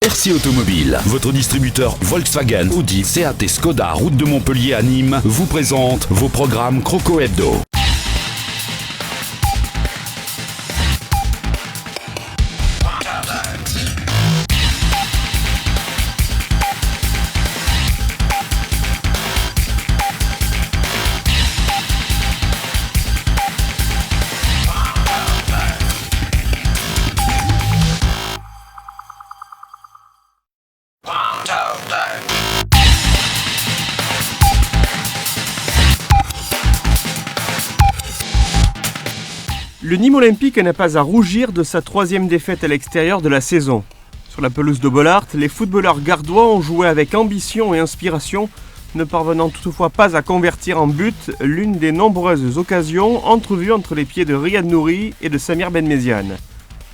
RC Automobile, votre distributeur Volkswagen, Audi, Seat et Skoda, route de Montpellier à Nîmes, vous présente vos programmes Croco Hebdo. Le Nîmes Olympique n'a pas à rougir de sa troisième défaite à l'extérieur de la saison. Sur la pelouse de Bollaert, les footballeurs gardois ont joué avec ambition et inspiration, ne parvenant toutefois pas à convertir en but l'une des nombreuses occasions entrevues entre les pieds de Riyad Nouri et de Samir Benmeziane.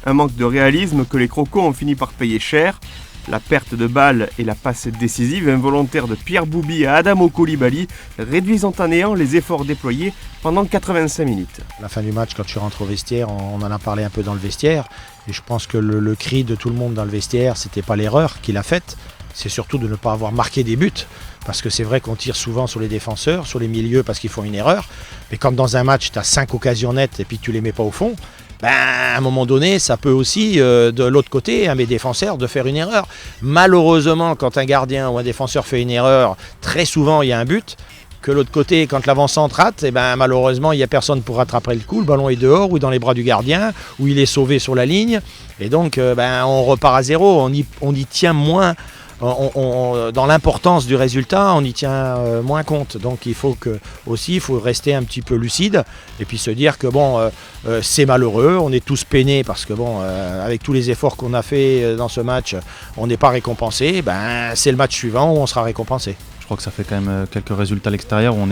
Un manque de réalisme que les Crocos ont fini par payer cher. La perte de balle et la passe décisive involontaire de Pierre Boubi à Adamo Koulibaly réduisant à néant les efforts déployés pendant 85 minutes. À la fin du match, quand tu rentres au vestiaire, on en a parlé un peu dans le vestiaire. Et je pense que le cri de tout le monde dans le vestiaire, c'était pas l'erreur qu'il a faite, c'est surtout de ne pas avoir marqué des buts. Parce que c'est vrai qu'on tire souvent sur les défenseurs, sur les milieux parce qu'ils font une erreur. Mais quand dans un match, tu as 5 occasions nettes et puis tu les mets pas au fond, à un moment donné, ça peut aussi, de l'autre côté, à mes défenseurs, de faire une erreur. Malheureusement, quand un gardien ou un défenseur fait une erreur, très souvent, il y a un but. Que l'autre côté, quand l'avant-centre rate, malheureusement, il n'y a personne pour rattraper le coup. Le ballon est dehors ou dans les bras du gardien, ou il est sauvé sur la ligne. Et donc, on repart à zéro. On y tient moins. Dans l'importance du résultat, on y tient moins compte. Donc il faut rester un petit peu lucide et puis se dire que c'est malheureux, on est tous peinés parce que avec tous les efforts qu'on a fait dans ce match, on n'est pas récompensé. C'est le match suivant où on sera récompensé. Je crois que ça fait quand même quelques résultats à l'extérieur où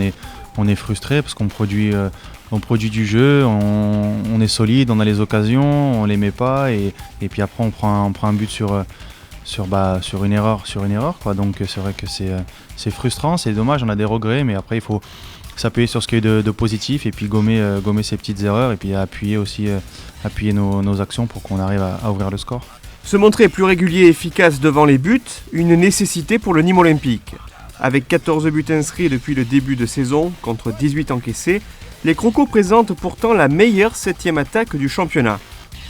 on est frustré parce qu'on produit du jeu, on est solide, on a les occasions, on les met pas et puis après on prend un but sur une erreur quoi. Donc c'est vrai que c'est frustrant, c'est dommage, on a des regrets, mais après il faut s'appuyer sur ce qu'il y a de positif et puis gommer ces petites erreurs et puis appuyer nos actions pour qu'on arrive à ouvrir le score. Se montrer plus régulier et efficace devant les buts, une nécessité pour le Nîmes Olympique. Avec 14 buts inscrits depuis le début de saison, contre 18 encaissés, les Crocos présentent pourtant la meilleure 7e attaque du championnat.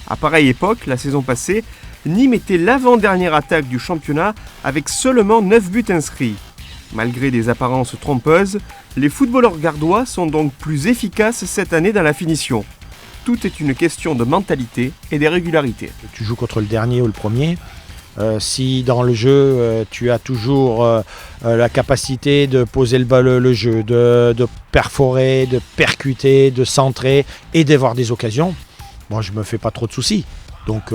À pareille époque, la saison passée, Nîmes était l'avant-dernière attaque du championnat avec seulement 9 buts inscrits. Malgré des apparences trompeuses, les footballeurs gardois sont donc plus efficaces cette année dans la finition. Tout est une question de mentalité et de régularité. Tu joues contre le dernier ou le premier. Si dans le jeu, tu as toujours la capacité de poser le jeu, de perforer, de percuter, de centrer et d'avoir des occasions, moi je me fais pas trop de soucis. Donc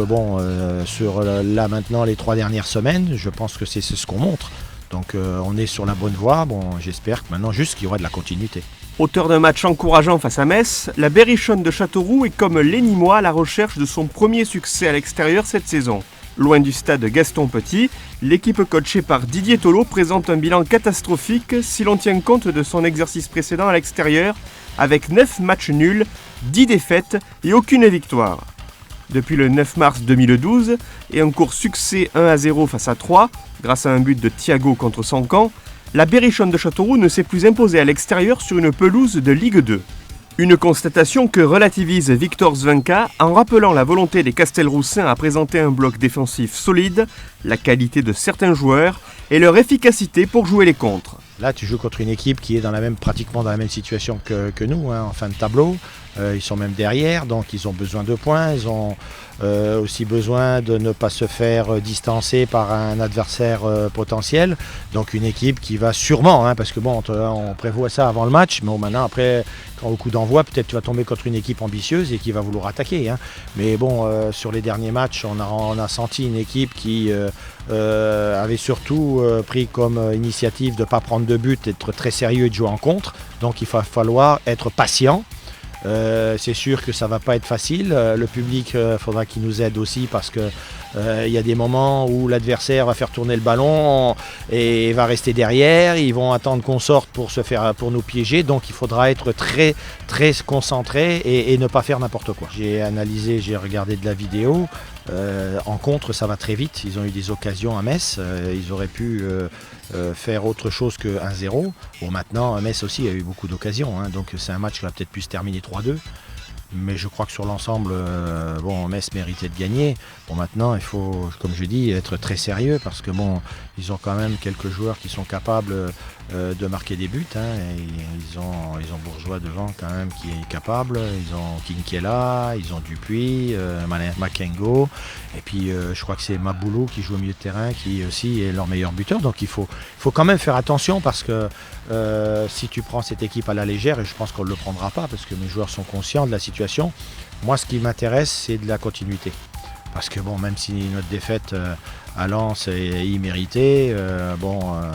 sur là maintenant les 3 dernières semaines, je pense que c'est ce qu'on montre. Donc on est sur la bonne voie. J'espère que maintenant juste qu'il y aura de la continuité. Auteur d'un match encourageant face à Metz, la Berrichonne de Châteauroux est comme les Nîmois à la recherche de son premier succès à l'extérieur cette saison. Loin du stade Gaston Petit, l'équipe coachée par Didier Tolo présente un bilan catastrophique si l'on tient compte de son exercice précédent à l'extérieur, avec 9 matchs nuls, 10 défaites et aucune victoire. Depuis le 9 mars 2012 et un court succès 1-0 face à Troyes, grâce à un but de Thiago contre son camp, la Berrichonne de Châteauroux ne s'est plus imposée à l'extérieur sur une pelouse de Ligue 2. Une constatation que relativise Victor Zvenka en rappelant la volonté des Castelroussins à présenter un bloc défensif solide, la qualité de certains joueurs et leur efficacité pour jouer les contres. Là, tu joues contre une équipe qui est pratiquement dans la même situation que nous, en fin de tableau. Ils sont même derrière, donc ils ont besoin de points. Ils ont aussi besoin de ne pas se faire distancer par un adversaire potentiel. Donc une équipe qui va sûrement, parce que on prévoit ça avant le match, mais maintenant après, au coup d'envoi, peut-être tu vas tomber contre une équipe ambitieuse et qui va vouloir attaquer. Mais sur les derniers matchs, on a senti une équipe qui avait surtout pris comme initiative de ne pas prendre de but, d'être très sérieux et de jouer en contre. Donc il va falloir être patient. C'est sûr que ça ne va pas être facile. Le public, faudra qu'il nous aide aussi parce que il y a des moments où l'adversaire va faire tourner le ballon et va rester derrière. Ils vont attendre qu'on sorte pour nous piéger. Donc il faudra être très, très concentré et ne pas faire n'importe quoi. J'ai regardé de la vidéo. En contre, ça va très vite. Ils ont eu des occasions à Metz. Ils auraient pu faire autre chose que 1-0. Bon, maintenant, Metz aussi a eu beaucoup d'occasions. Donc c'est un match qui va peut-être pu se terminer 3-2. Mais je crois que sur l'ensemble, Metz méritait de gagner. Bon, maintenant, il faut, comme je dis, être très sérieux parce que ils ont quand même quelques joueurs qui sont capables de marquer des buts. Et ils ont Bourgeois devant quand même qui est capable. Ils ont Kinkela, ils ont Dupuis, Makengo. Et puis, je crois que c'est Maboulou qui joue au milieu de terrain qui aussi est leur meilleur buteur. Donc, il faut quand même faire attention parce que si tu prends cette équipe à la légère, et je pense qu'on ne le prendra pas parce que mes joueurs sont conscients de la situation, moi ce qui m'intéresse c'est de la continuité. Parce que même si notre défaite à Lens est imméritée,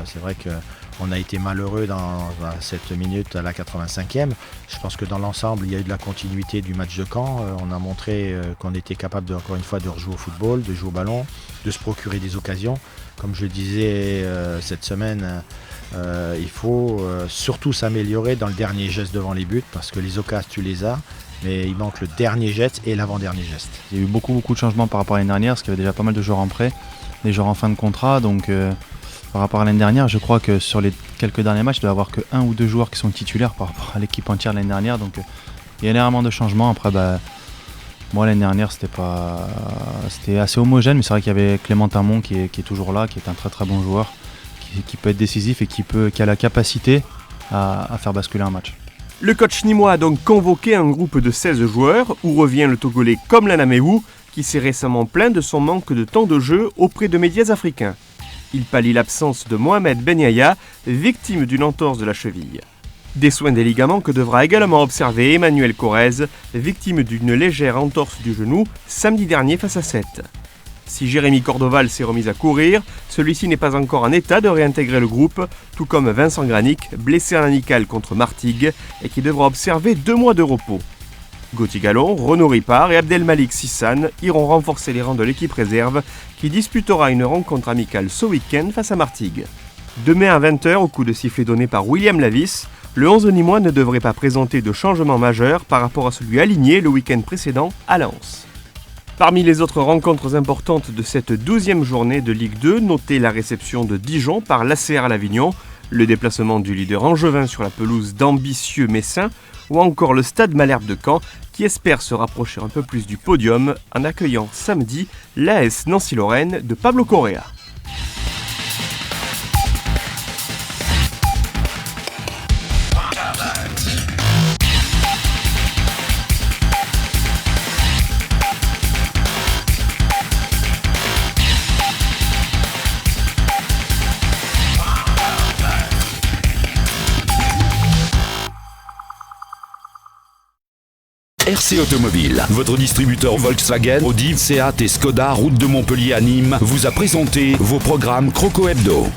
c'est vrai qu'on a été malheureux dans cette minute à la 85e. Je pense que dans l'ensemble il y a eu de la continuité du match de Caen. On a montré qu'on était capable encore une fois de rejouer au football, de jouer au ballon, de se procurer des occasions. Comme je le disais cette semaine, il faut surtout s'améliorer dans le dernier geste devant les buts parce que les occasions tu les as, mais il manque le dernier geste et l'avant-dernier geste. Il y a eu beaucoup de changements par rapport à l'année dernière parce qu'il y avait déjà pas mal de joueurs en prêt, des joueurs en fin de contrat, donc par rapport à l'année dernière, je crois que sur les quelques derniers matchs, il doit y avoir que 1 ou 2 joueurs qui sont titulaires par rapport à l'équipe entière de l'année dernière, donc il y a énormément de changements. Après, moi l'année dernière c'était assez homogène, mais c'est vrai qu'il y avait Clément Tamon qui est toujours là, qui est un très très bon joueur, qui peut être décisif et qui a la capacité à faire basculer un match. Le coach nîmois a donc convoqué un groupe de 16 joueurs où revient le Togolais Komlan Améou qui s'est récemment plaint de son manque de temps de jeu auprès de médias africains. Il pallie l'absence de Mohamed Ben Yahya, victime d'une entorse de la cheville. Des soins des ligaments que devra également observer Emmanuel Corrèze, victime d'une légère entorse du genou samedi dernier face à 7. Si Jérémy Cordoval s'est remis à courir, celui-ci n'est pas encore en état de réintégrer le groupe, tout comme Vincent Granic, blessé à l'anical contre Martigues et qui devra observer 2 mois de repos. Gauthier Gallon, Renaud Ripard et Abdelmalik Sissane iront renforcer les rangs de l'équipe réserve qui disputera une rencontre amicale ce week-end face à Martigues. Demain à 20h, au coup de sifflet donné par William Lavis, le 11 nîmois ne devrait pas présenter de changement majeur par rapport à celui aligné le week-end précédent à Lens. Parmi les autres rencontres importantes de cette 12e journée de Ligue 2, notez la réception de Dijon par l'ACR L'Avignon, le déplacement du leader angevin sur la pelouse d'ambitieux Messins, ou encore le Stade Malherbe de Caen qui espère se rapprocher un peu plus du podium en accueillant samedi l'AS Nancy-Lorraine de Pablo Correa. RC Automobile, votre distributeur Volkswagen, Audi, Seat et Skoda, route de Montpellier à Nîmes, vous a présenté vos programmes Croco Hebdo.